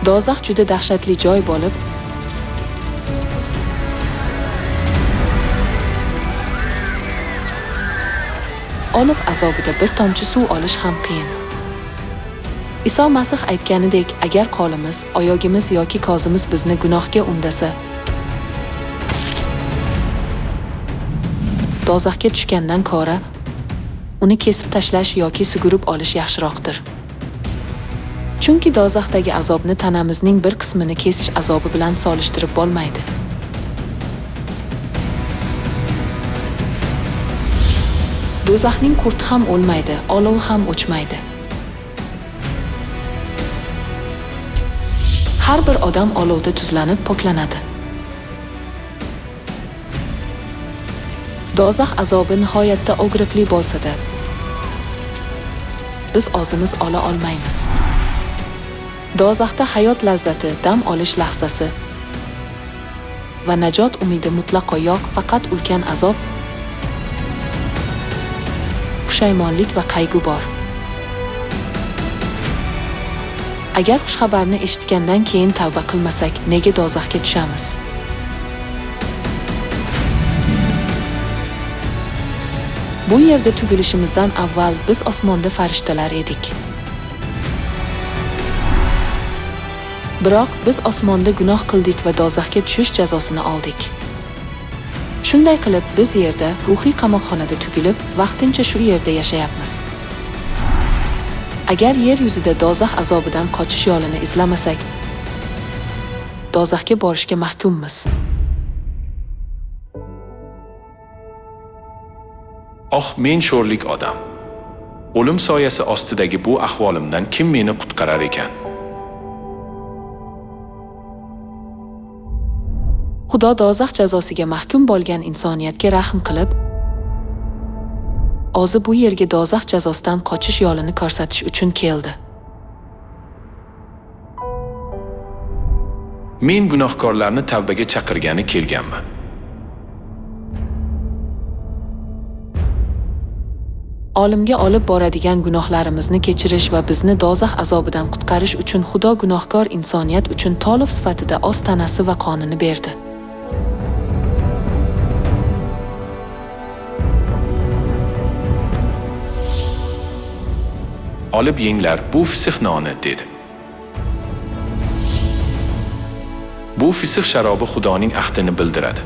Dozax juda dahshatli joy bo'lib, olov azobida bir tomchi suv olish ham qiyin. Iso Masih aytganidek, agar qolimiz, oyogimiz yoki kozimiz bizni gunohga undasa, dozaxga tushgandan ko'ra uni kesib tashlash yoki sugurib olish yaxshiroqdir. Chunki dozaxdagi azobni tanamizning bir qismini kesish azobi bilan solishtirib bo'lmaydi. Dozaxning qurti ham o'lmaydi, olovi ham o'chmaydi. Har bir odam olovda tuzlanib poklanadi. Dozax azobi nihoyatda og'riqli bo'lsa-da, biz o'zimiz ola olmaymiz. Dozaxda hayot lazzati, dam olish lahzasi va najot umidi mutlaqo yo'q, faqat ulkan azob, pushaymonlik va qayg'u bor. Agar xushxabarni eshitgandan keyin tavba qilmasak, nega dozaxga tushamiz? Bu yerda tugilishimizdan avval biz osmonda farishtalar edik. Biroq biz osmonda gunoh qildik va dozaxga tushish jazosini oldik. Shunday qilib biz yerda ruhiy qamoqxonada tugilib, vaqtincha shu yerda yashayapmiz. Agar yer yuzida dozax azobidan qochish yo'lini izlamasak, dozaxga borishga mahkummiz. Oh, men sho'rlik odam. O'lim soyasi ostidagi bu ahvolimdan kim meni qutqarar ekan? Xudo dozax jazosiga mahkum bo'lgan insoniyatga rahm qilib, o'zi bu yerga dozax jazosidan qochish yo'lini ko'rsatish uchun keldi. Men gunohkorlarni tavbaga chaqirgani kelganman. Olimga olib boradigan gunohlarimizni kechirish va bizni dozax azobidan qutqarish uchun Xudo gunohkor insoniyat uchun to'lov sifatida o'z tanasi va qonini berdi. Olib yenglar, bu fisq noni dedi. Bu fisq sharobi Xudoning ahdini bildiradi.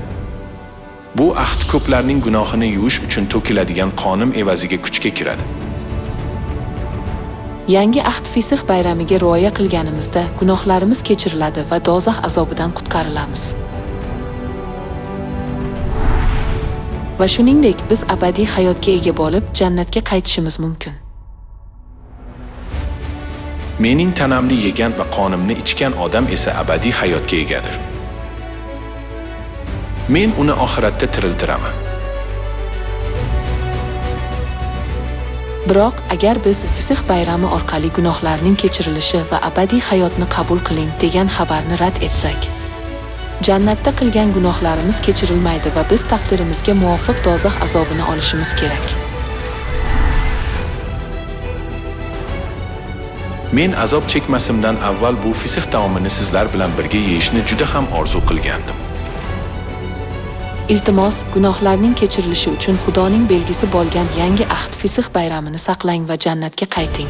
Bu ahd ko'plarning gunohini yuvish uchun to'kiladigan qonim evaziga kuchga kiradi. Yangi ahd fisq bayramiga rioya qilganimizda gunohlarimiz kechiriladi va dozax azobidan qutqarilamiz. Va shuningdek, biz abadiy hayotga ega bo'lib, jannatga qaytishimiz mumkin. Mening tanamni yegan va qonimni ichgan odam esa abadiy hayotga egadir. Men uni oxiratda tiriltiraman. Biroq agar biz fisq bayrami orqali gunohlarning kechirilishi va abadiy hayotni qabul qiling degan xabarni rad etsak, jannatda qilgan gunohlarimiz kechirilmaydi va biz taqdirimizga muvofiq dozax azobini olishimiz kerak. Men azob chekmasimdan avval bu fisq taomini sizlar bilan birga yeyishni juda ham orzu qilgandim. Iltimos, gunohlarning kechirilishi uchun Xudoning belgisi bo'lgan yangi ahd fisq bayramini saqlang va jannatga qayting.